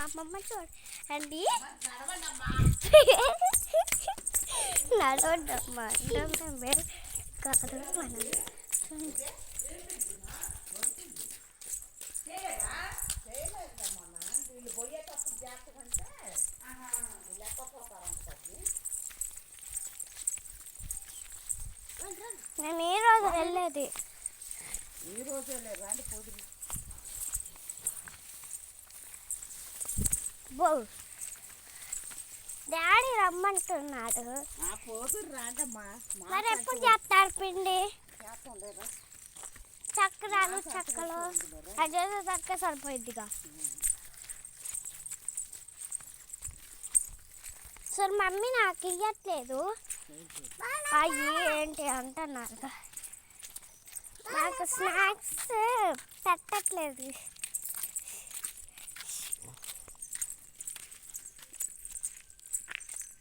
అమ్మమ్మ చూడండి నడవద్దమ్మా కాదు మనం నేను ఈ రోజు వెళ్ళేది డాడీ రమ్మంటున్నాడు. మరి ఎప్పుడు చేస్తారు పిండి చక్రాలు చక్కలు అదేదో చక్క సరిపోయిద్దిగా. సార్ మమ్మీ నాకు ఇవ్వట్లేదు అవి ఏంటి అంటున్నారు నాకు స్నాక్స్ పెట్టట్లేదు.